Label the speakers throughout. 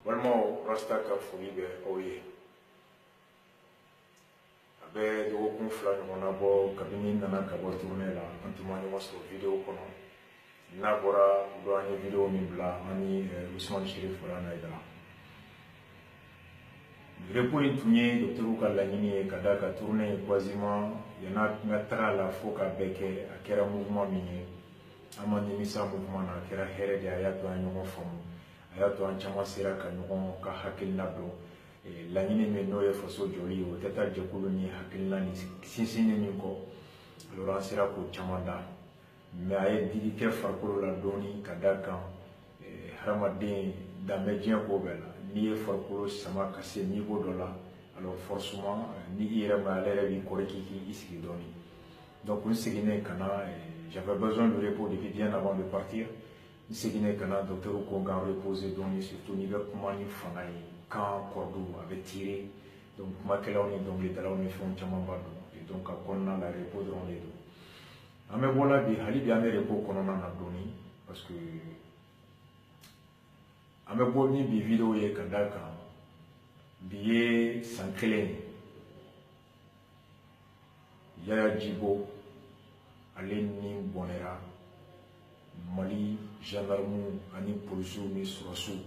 Speaker 1: walima rasta ka foli bɛ aw ye a bɛ dɔgɔkun 2 ɲɔgɔn na bɔ kabini nana ka bɔ tournée la an tun ma ɲɔgɔn sɔrɔ vidéo kɔnɔ n'a bɔra don an ye vidéo min bila an ni Ousmane Chérif Forana Aidara repos in tun ye docteur ka laɲini ye ka da ka tournée ye quasiment yana n ka taga la fo ka bɛɛ kɛ a kɛra mouvement min ye an ma nimisa mouvement na a kɛra hɛrɛ de a y'a to an ɲɔgɔn faamu a y'a to an caman sera ka ɲɔgɔn ka hakilina dɔn laɲini min n'o ye faso jɔli ye o tɛ taa jɛkulu ni hakilina ni sinsinni min kɔ alors an sera k'o caman da mais a ye digi kɛ farikolo la dɔɔni ka da kan hadamaden danbɛ diɲɛ ko bɛɛ la n'i ye farikolo sama ka se niveau dɔ la alors forcément ni i yɛrɛ ma ale yɛrɛ b'i kɔrɔ k'i sigi dɔɔni donc n seginnen ka na j'avais besoin de repos depuis bien avant de partir n seginnen ka na docteur ko n ka reposer dɔɔni surtout n'i bɛ kuma ni fanga ye kan kɔrɔdu a bɛ tirer donc kumakɛlaw ni dɔnkilidalaw ni fɛnw caman b'a dɔn et donc a kɔnɔna la repos dɔrɔn de don an bɛ bɔ la bi hali bi an bɛ repos kɔnɔna na dɔɔni parce que an bɛ bɔ ni bi vidéo ye ka da kan bi ye san 1 ye Yaya Djibo ale ni bɔnɛra Mali gendarme ani policiers ni sɔrɔsiw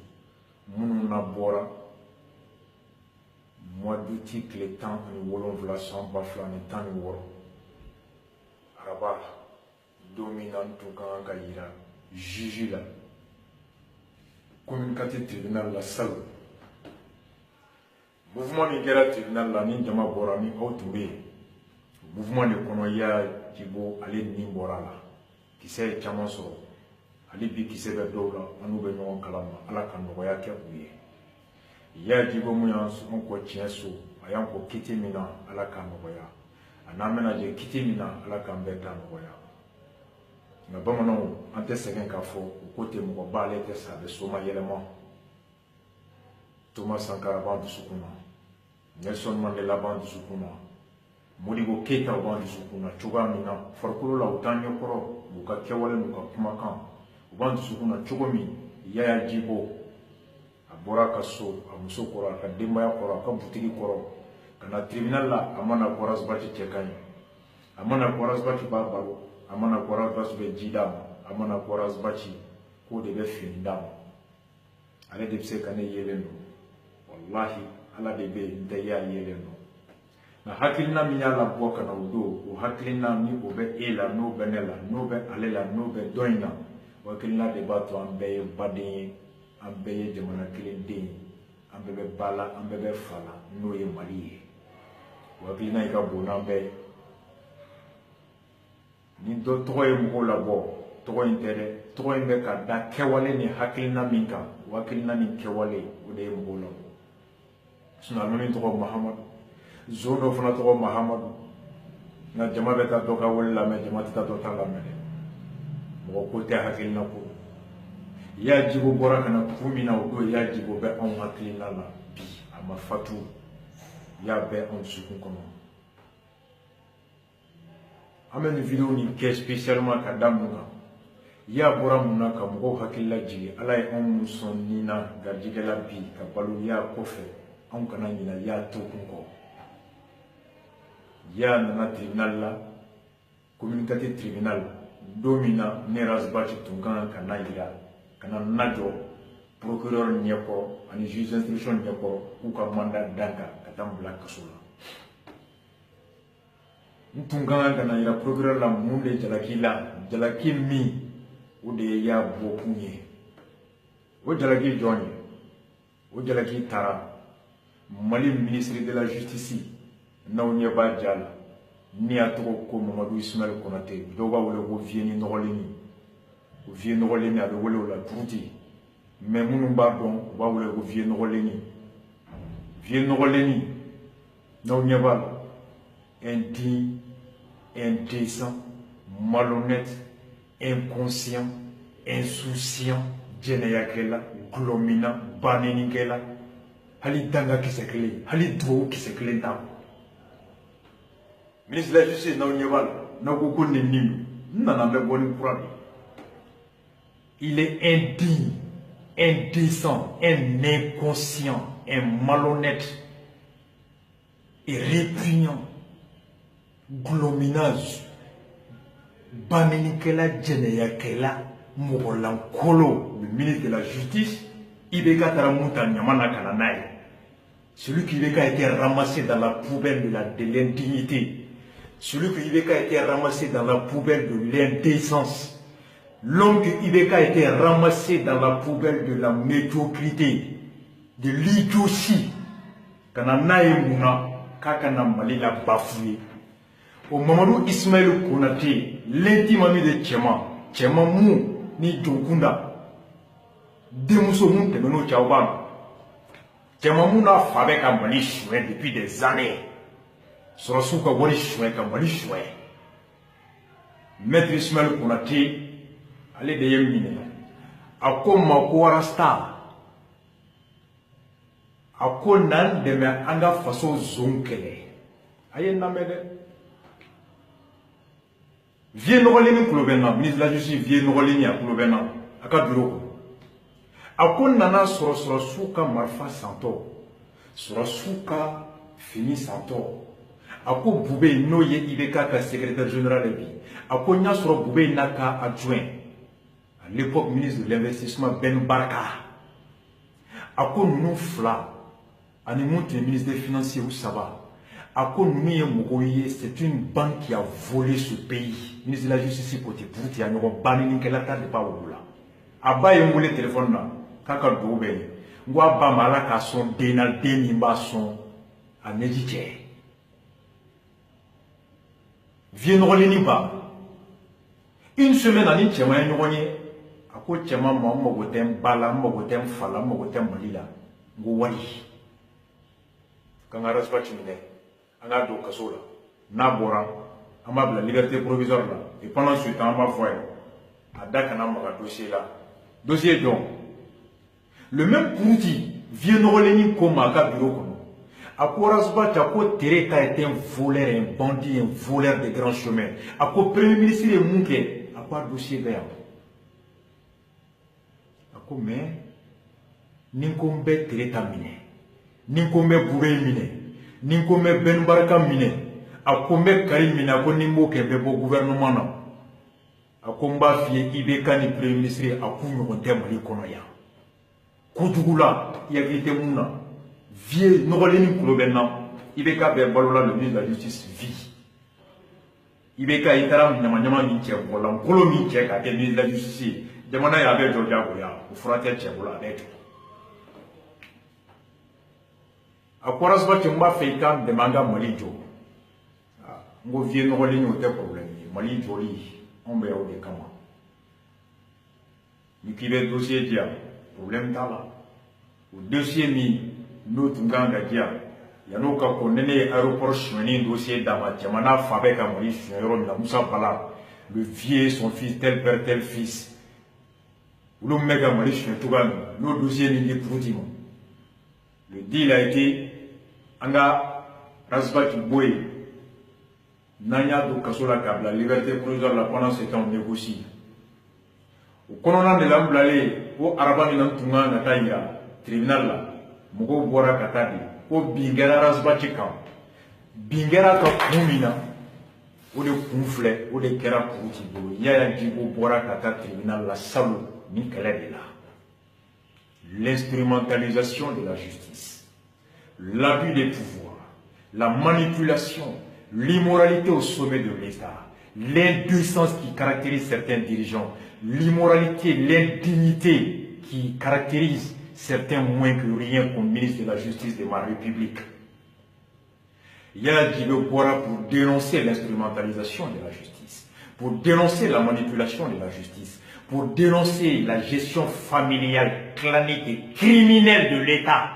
Speaker 1: minnu na bɔra mois d'août tile 17 san 2016 araba don min na n tun ka kan ka yira juge la communiqué tribunal la salle mouvement min kɛra tribunal la ni jama bɔra ni aw tun bɛ yen mouvement de kɔnɔ Yaya Djibo ale ni bɔra la kisɛ ye caman sɔrɔ hali bi kisɛ bɛ dɔw la an n'u bɛ ɲɔgɔn kalama ala ka nɔgɔya kɛ u ye Yaya Djibo mun y'an kɔ tiɲɛ so a y'an kɔ kiti min na ala ka nɔgɔya a n'an bɛna jɛ kiti min na ala k'an bɛɛ ta nɔgɔya nka bamananw an tɛ sɛgɛn k'a fɔ u ko ten mɔgɔ ba ale tɛ sa a bɛ soma yɛlɛma Thomas Sankara b'an dusukun na Nelson Mandela b'an dusukun na Modibo Keita b'an dusukun na cogoya min na farikolo la u t'an ɲɛkɔrɔ u ka kɛwale n'u ka kumakan u b'an dusukun na cogo min Yaya Djibo a bɔra a ka so a muso kɔrɔ a ka denbaya kɔrɔ a ka butigi kɔrɔ ka na tribunal la a mana ko Razbati cɛ ka ɲi a mana ko Razbati b'a balo a mana ko Razbati bɛ ji d'a ma a mana ko Razbati k'o de bɛ fini d'a ma ale de bɛ se ka ne yelen don wallahi ala de bɛ yen n tɛ y'a yelen don nka hakilina min y'a labɔ ka na o don o hakilina ni o bɛ e la n'o bɛ ne la n'o bɛ ale la n'o bɛ dɔ in na o hakilina de b'a to an bɛɛ ye baden ye an bɛɛ ye jamana kelen den ye an bɛɛ bɛ ba la an bɛɛ bɛ fa la n'o ye Mali ye o hakilina in ka bon n'an bɛɛ ye ni dɔ tɔgɔ ye mɔgɔw labɔ tɔgɔ in tɛ dɛ tɔgɔ in bɛ ka da kɛwale ni hakilina min kan o hakilina ni kɛwale o de ye mɔgɔw labɔ sinon alimami tɔgɔ Mahamadu zon dɔ fana tɔgɔ Mahamadu nka jama bɛ taa dɔ ka wale lamɛn jama tɛ taa dɔ ta lamɛn dɛ mɔgɔ ko tɛ hakilina ko Yaya Djibo bɔra ka na ku min na o don Yaya Djibo bɛ anw hakilina la bi a ma fatu y'a bɛ anw dusukun kɔnɔ an bɛ nin vidéo nin kɛ spécialement ka da mun kan Yaya bɔra mun na ka mɔgɔw hakili lajigin ala ye anw mun sɔn nin na garijɛgɛ la bi ka balo Yaya kɔfɛ anw kana ɲinɛ Yaya to kun kɔ Yaya nana tribunal la communiqué tribunal don min na ne Razbati tun kan ka na yira ka na najɔ procureur ɲɛkɔrɔ ani juge d'instruction ɲɛkɔrɔ k'u ka mandat d'an kan ka taa n bila kaso la n tun kan ka na yira procureur la mun de jalaki la jalaki min o de ye Yaya bɔkun ye o jalaki jɔn ye o jalaki taara Mali ministre de la justice n'aw ɲɛ b'a ja la ni y'a tɔgɔ ko Mamadu Ismail Konate dɔw b'a wele ko vieux ni nɔgɔlenni o vieux nɔgɔlenni a bɛ wele o la turuti mais minnu b'a dɔn u b'a wele ko vieux nɔgɔlenni n'aw ɲɛ b'a la indigne indécent malhonnête inconscient insouciant jɛnɛyakɛla gulɔmina banenikɛla hali danga kisɛ kelen hali dugawu kisɛ kelen t'a ministre de la justice n'aw ɲɛ b'a la n'aw ko ko nin don n nana n bɛ bɔ ni kura de il est indigne indécent, un inconscient, un malhonnête et répugnant, glominage, Baminikela Djeneyakela, Mokolankolo, le ministre de la Justice, Ibeka Taramuta Nyamana Kananaï. Celui qui Ibeka a été ramassé dans la poubelle de l'indignité. Celui qui Ibeka a été ramassé dans la poubelle de l'indécence. L'homme que Ibeka a été ramassé dans la poubelle de la médiocrité, de l'idiotie. Kananaï Mouna, Kakana Malila bafoué. Au moment où Ismaël Konaté, l'intime ami de Tchema Mou, ni Djokunda, Demousso Moun Temeno Tchaouban, Tchema Mou n'a fait qu'un Mali chouin depuis des années. Sorasuka Wali chouin qu'un Mali chouin. Maître Ismaël Konaté, allez de Yemine, à quoi Makoarasta, à quoi Nan de me anga façon zonkele. Ayen Namede. Vieux Norolini Kouloubena, ministre de la Justice, Vieux Norolini à Kouloubena, à Kaburo. A quoi Nana Sorasuka Marfa Santo, Sorasuka Fini Santo, a quoi Boubé Noye Ibeka, secrétaire général de vie, a quoi Nyasro Boubé Naka adjoint, à l'époque ministre de l'investissement Ben Barka, a quoi nous Fla, à nous montre le ministre des Finances où ça va. C'est une banque qui a volé ce pays. Le ministre de la Justice, côté pour dire qu'il y a une banque qui a été volée. Aba y a téléphone là, kaka dobe. Ngwa ba malaka son denal denimba son a méditer. Viens rolini ba. Une semaine en une chema y ronye. Ako chema mo gotem bala mo gotem fala mo gotem malila. Ngo wali. Kanga raspa chimine. Anga do kasola. Na bora. Ama la liberté provisoire là. Et pendant ce temps, ma foi, à Dakana m'a dossier là. Dossier donc. Le même Kourouti vient Noroleni comme à bureau. À Korasba, Tchako Tereka est un voleur, un bandit, un voleur de grands chemins. À quoi Premier ministre est Mouké, à quoi dossier vert. À quoi mais Ninkombe Tereka mine. Ninkombe Bouré mine. Ninkombe Ben Baraka mine. A combien Karim Mina Konimbo Kebebo gouvernement non. A combat fier Ibeka ni premier ministre a Koumou Kontemali Konoya. Koutougoula, il y a été Mouna. Vieux Norolini Koulobena, Ibeka Berbalola, le ministre de la Justice, vit. Ibeka Itaram Nyamanyama Minche, Bolam, Kolo Minche, qui a été ministre de la Justice. Demanda ya avec Georgia Goya, ou Frater Tchebola avec. A Korasba Tchemba Feikan de Manga Malijo. Ngo vieux Norolini au tel problème. Mali joli, on va au décamant. Nous qui le dossier dia, problème là. Au dossier mi, nous tunganga dia. Yano ka konene aéroport chemini dossier d'ama tiamana fabek à Mali chemini la Moussa Bala. Le vieux, son fils, tel père, tel fils. Ou le méga Mali chemini tougan, nos dossiers n'y pour le deal a été, anga rasbaki boy. Nanya do kasola kabla liberté provisoire la pendant ce temps négocie. Au konona de l'amblale au arabani nantunga nataya tribunal la mugo bora katadi au bingera rasbati kam bingera ka kumina ou de kumfle ou de kera puti do yaya jibo bora kata tribunal la salu ni kala de la. L'instrumentalisation de la justice, l'abus des pouvoirs, la manipulation, l'immoralité au sommet de l'État, l'indécence qui caractérise certains dirigeants, l'immoralité, l'indignité qui caractérise certains moins que rien comme ministre de la Justice de ma République. Il y a Djibo Bora pour dénoncer l'instrumentalisation de la justice, pour dénoncer la manipulation de la justice, pour dénoncer la gestion familiale, clanique et criminelle de l'État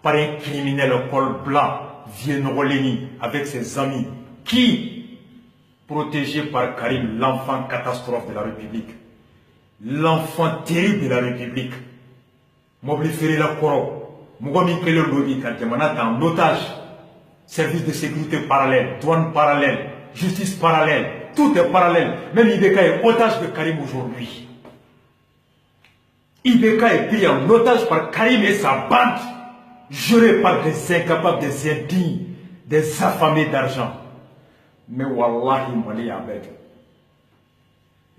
Speaker 1: par un criminel au col blanc, Vieux Norolini, avec ses amis, qui, protégé par Karim, l'enfant catastrophe de la République, l'enfant terrible de la République, mobilisé la Koro, Mogomi Kele Lobi, Kantemanata en otage, service de sécurité parallèle, douane parallèle, justice parallèle, tout est parallèle. Même Ibeka est otage de Karim aujourd'hui.
Speaker 2: Ibeka est pris en otage par Karim et sa bande, jurés par des incapables, des indignes, des affamés d'argent. Mais wallahi Mali avec.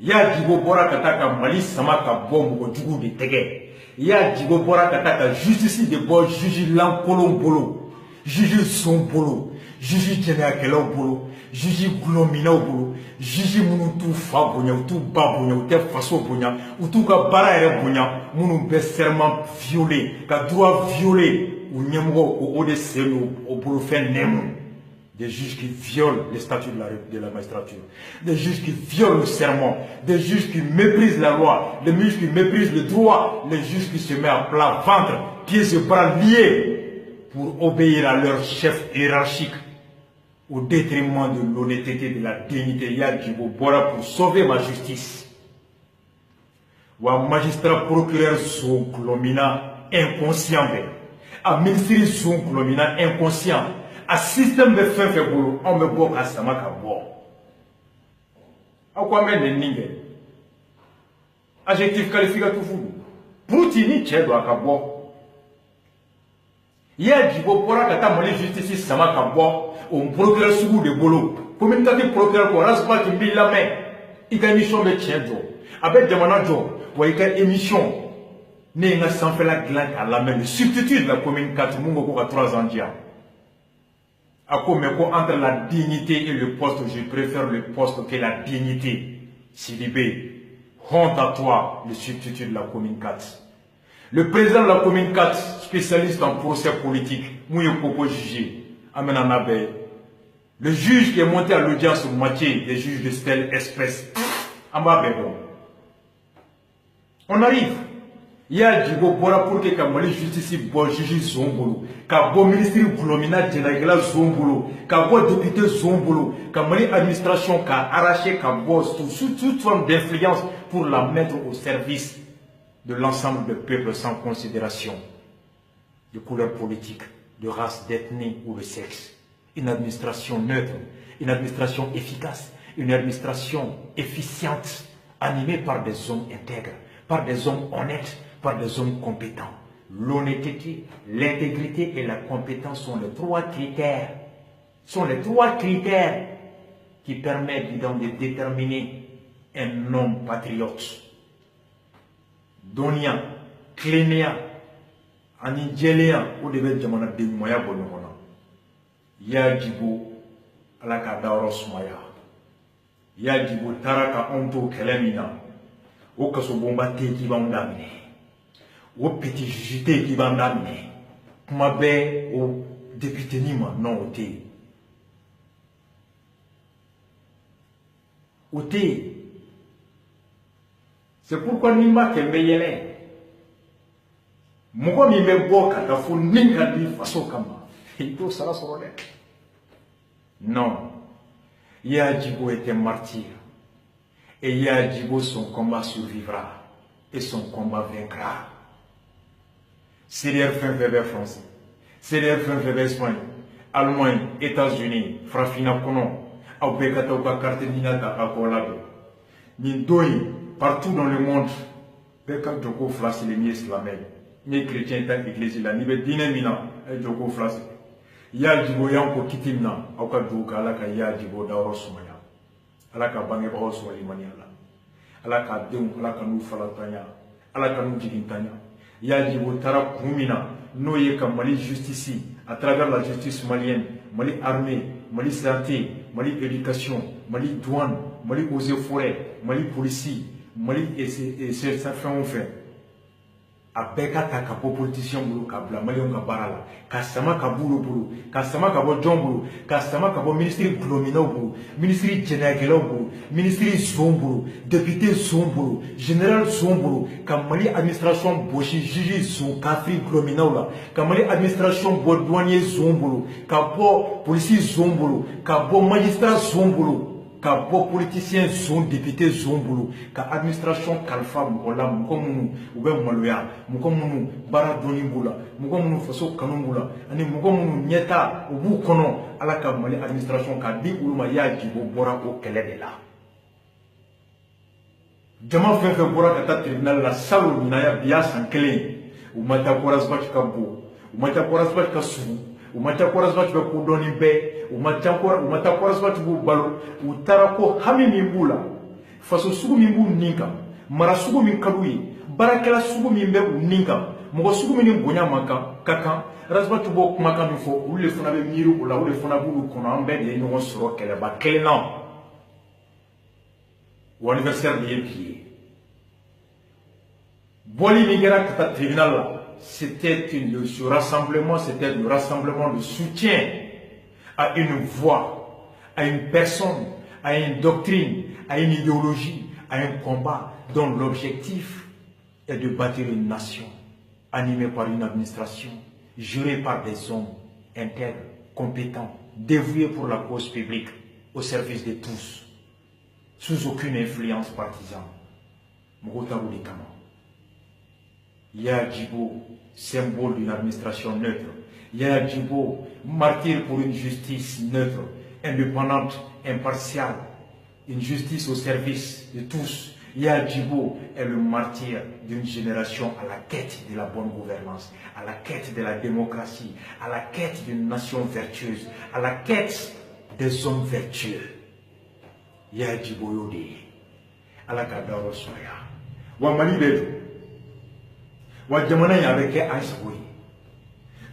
Speaker 2: Ya Djibo Bora Kataka Mali Samaka Bombo Djougou de Tege. Ya Djibo Bora Kataka justice de Bo Juji Lankolon Bolo, Juji Son Bolo, Juji Tchénéakelon Bolo, Juji Glomina Bolo, Juji Mounou Fa Bonya, ou tout Babonya, ou te Faso Bonya, ou tout ka Bara Bonya, Mounou be serment violé, ka droit violé, ou Nyemgo, ou ODC, ou Bolo fait Nemo. Des juges qui violent les statuts de la magistrature, des juges qui violent le serment, des juges qui méprisent la loi, des juges qui méprisent le droit, les juges qui se mettent à plat ventre, pieds et bras liés pour obéir à leur chef hiérarchique au détriment de l'honnêteté, de la dignité. Ya Djibo Bora pour sauver ma justice. Wa magistrat procureur son Klomina inconscient, a ministre son Klomina inconscient. Un système de fin fait boulot, on me boit à Samaka boire. À quoi même les niggas? Adjectif qualificatif fou. Poutini, tu dois boire. Il y a du beau pour la Mali justice Samaka boire, on procure sous de boulot. Pour une tête de procureur, on rase pas qui met la main. Il y a une émission de tiède. Avec des managers, il y a une émission. N'est pas sans faire la glande à la main. Le substitut de la commune 4, Mungo à 3 ans d'hier. Entre la dignité et le poste, je préfère le poste que la dignité. Sidibé, honte à toi, le substitut de la commune 4. Le président de la commune 4, spécialiste en procès politique, Mouye Popo jugé, Amenanabe. Le juge qui est monté à l'audience au moitié des juges de Stèle Express, Ambabédon. On arrive. Il y a Djibo Bora pour que Kamali justice bon juge Zombolo, Kabo ministre Glomina Djenagela Zombolo, Kabo député Zombolo, Kamali administration qui a arraché Kabo toute forme d'influence pour la mettre au service de l'ensemble du peuple sans considération de couleur politique, de race, d'ethnie ou de sexe. Une administration neutre, une administration efficace, une administration efficiente, animée par des hommes intègres, par des hommes honnêtes, par des hommes compétents. L'honnêteté, l'intégrité et la compétence sont les trois critères. Qui permettent de déterminer un homme patriote. Donien, Clénéen, Anidjéléen, ou devait dire mon abdé moya bonhomona. Ya Djibo, alaka daoros moya. Ya Djibo, taraka onto kelemina. Ou kaso bomba te qui va m'daminer. Ou petit jujité qui va m'daminer. Kuma be ou député nima non oté. Oté. C'est pourquoi Nima Kembeyele. Moko mi me boka ta fu ninka di faso kama. Ito sala sorole. Non. Ya Djibo était martyr. Et Ya Djibo, son combat survivra. Et son combat vaincra. CDR fin vers français. CDR fin vers Espagne. Allemagne, États-Unis, Frafina Kono. Aubekata Oba carte Ninata Akolabe. Nindoi, partout dans le monde. Bekam Djoko Flas, les niais islamels. Ni chrétiens, tant l'église, la nibe dinamina, et Djoko Flas. Ya Djibo Yanko Kitimna, Auka Djouka, Alaka Ya Djibo Daorosumaya. Alaka Bange Baos Walimaniala. Alaka Deum, Alaka Nou Falatanya, Alaka Nou Jigintanya. Ya Djibo Tara Koumina, Noye Mali justice, à travers la justice malienne, Mali armée, Mali santé, Mali éducation, Mali douane, Mali eaux et forêts, Mali police, Mali et ça fait on fait. A beka ta ka politicien bulu ka bla Mali on ka barala, ka sama ka bulu bulu, ka sama ka bo jombulu, ka sama ka bo ministre Glomina bulu, ministre Djenagela bulu, ministre Zombulu, député Zombulu, général Zombulu, ka Mali administration boshi juge son kafri Glomina la, ka Mali administration bo douanier Zombulu, ka bo policier Zombulu, ka bo magistrat Zombulu. Ka bo politicien son député Zombulu, ka administration kalfa mukola mukomunu ube maloya mukomunu bara donibula mukomunu faso kanumula ani mukomunu nyeta ubu kono ala ka Mali administration ka di uluma Ya Djibo Bora ko kele de la jama fɛn fɛn bɔra ka taa tribunal la salon minaya bi y'a san kelen u ma taa kɔrasibati ka bon u ma taa kɔrasibati ka sugu u ma taa kɔrasibati bɛ kodɔnni bɛɛ u ma taa kɔrasibati b'u balo u taara ko hami min b'u la faso sugu min b'u nin kan mara sugu min ka d'u ye baarakɛla sugu min bɛ u nin kan mɔgɔ sugu min ni bonya man kan ka kan rasibati b'o kumakan min fɔ olu de fana bɛ miiri o la olu de fana b'olu kɔnɔ an bɛɛ de ye ɲɔgɔn sɔrɔ kɛlɛba kelen na o anniversaire de ye bi ye bɔli min kɛra ka taa tribunal la c'était ce rassemblement, c'était le rassemblement de soutien à une voix, à une personne, à une doctrine, à une idéologie, à un combat dont l'objectif est de bâtir une nation animée par une administration gérée par des hommes intègres, compétents, dévoués pour la cause publique, au service de tous, sous aucune influence partisane. Yaya Djibo, symbole d'une administration neutre. Yaya Djibo, martyr pour une justice neutre, indépendante, impartiale, une justice au service de tous. Yaya Djibo est le martyr d'une génération à la quête de la bonne gouvernance, à la quête de la démocratie, à la quête d'une nation vertueuse, à la quête des hommes vertueux. Yaya Djibo Yode, à la Kadaro Soya. Wamani Bedo. Wajamana avec Aïsaoui.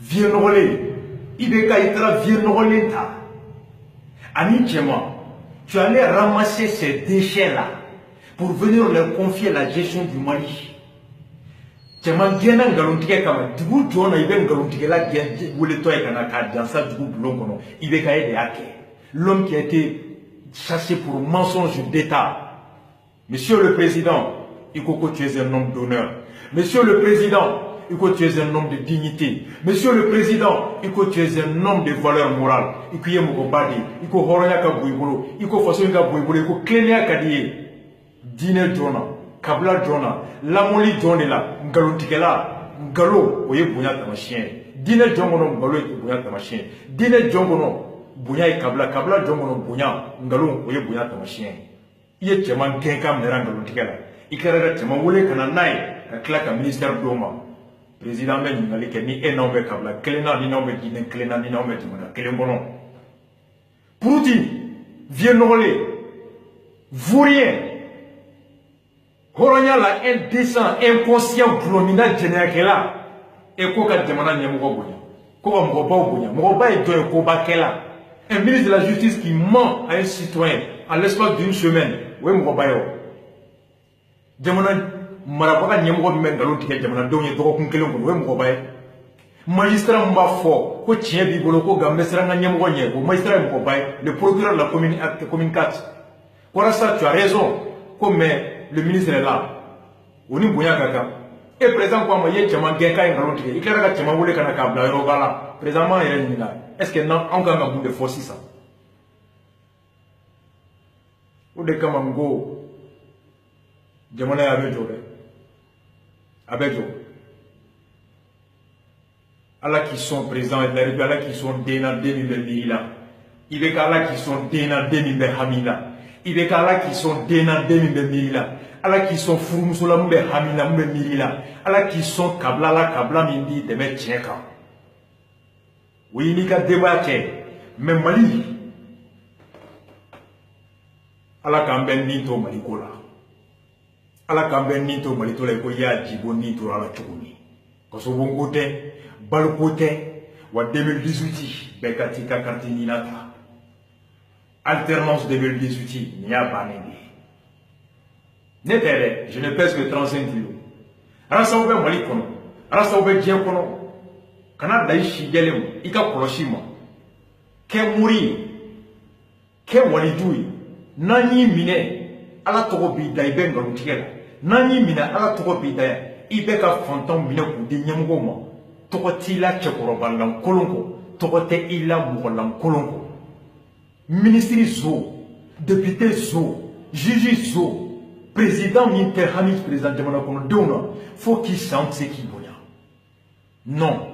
Speaker 2: Vieux Nolé, Ibeka Itra, vieux Nolé ta. Ami Tchema, tu allais ramasser ces déchets-là pour venir leur confier la gestion du Mali. Tchema, Gena Galontique Kama, Dibou John, Iben Galontique la Gouleto et Kanaka, dans sa Dibou Blongono, Ibeka et Ake. L'homme qui a été chassé pour mensonge d'État. Monsieur le Président, Ikoko, tu es un homme d'honneur. Monsieur le Président, Iko, tu es un homme de dignité. Monsieur le Président, Iko, tu es un homme de valeur morale. Iko, ye moko badi. Iko, horonya ka buibolo. Iko, fasoin ka buibolo. Iko, klenya ka diye. Dine jona, kabla jona, lamoli jone la, ngalo tikela, ngalo, oye bunya tamashien. Dine jongono, ngalo ye bunya tamashien. Dine jongono, bunya ye kabla, kabla jongono bunya, ngalo, oye bunya tamashien. Iye cheman genka mnera ngalo tikela. Ikarega cheman wole kana nai. Claque ministère d'Oma. Président Ben Ngalike ni énorme kabla. Kelena ni nombe dine, kelena ni nombe dimana. Kelembono. Poutine, vieux Nolé, vaurien. Horonya la indécent, inconscient, glomina, généakela. Et koka demana nyamugo bonya. Koka mgoba bonya. Mgoba et doye koba kela. Un ministre de la Justice qui ment à un citoyen en l'espace d'une semaine. Oui, mgoba yo. Demana marabaka nyemgo bi men galon tike jamana donye doko kun kelen ko we mo baye magistrat mba fo ko tie bi bolo ko gambe seranga nyemgo nye ko magistrat mo baye le procureur de la commune acte commune 4 pour ça tu as raison comme le ministre est là oni bonya kaka et président quoi mo ye chama genka galon tike ikara ka chama wole kana ka bla ro bala présentement yere ni na est-ce que non on ga bu de force ça o de kama ngo jamana ya bejo de Abejo. Allah qui sont présents et la Allah qui sont dénadés de Mila. Il est Allah qui sont dénadés de Hamila. Il est Allah qui sont dénadés de Mila. Allah qui sont Furumusolam de Hamila de Mila. Allah qui sont Kabla Mindi de Metcheka. Oui, il y a débatté. Mais Mali. Allah quand ben nito Malikola. Ala kambe nito malito la ko ya Djibo nito ala chukuni koso bongote balkote wa 2018 bekatika kartini nata alternance 2018 nya banende netere je ne pèse que 35 kilos ala saube mali kono ala saube dien kono kana dai shigelem ika koloshima ke muri ke walidui nani mine ala togo bi dai benga lutikela nani mina ala togo bidaya ibeka fantom mina ku de nyamgo ma togo tila chekoro balan kolonko togo te ila mugolan kolonko ministre zo député zo juge zo président minter hamid président de mon kono dona faut qu'il sente ce qui bonya non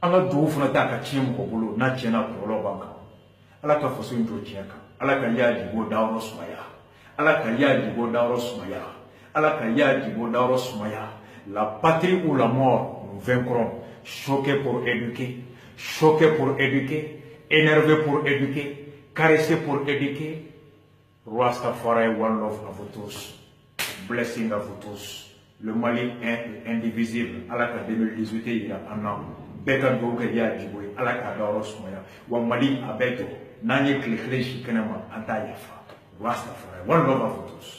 Speaker 2: ala do funa ta ka chim ko bolo na chena ko lo banka ala ka foso ndo chiaka ala ka ya Djibo dawo soya ala ka ya jibo dawro sumaya ala ka ya jibo dawro sumaya. La patrie ou la mort, nous vaincrons. Choqués pour éduquer, choqués pour éduquer, énervés pour éduquer, caressés pour éduquer. Rastafari, one love à vous tous. Blessing à vous tous. Le Mali est indivisible. À la 2018, il y a un an. Beka Doga ya Djiboué, à la Kadaro Soumaya. Ou Mali Abeto, Nanye Klikle Shikenema, Antayafa. Rastafari, one love à vous tous.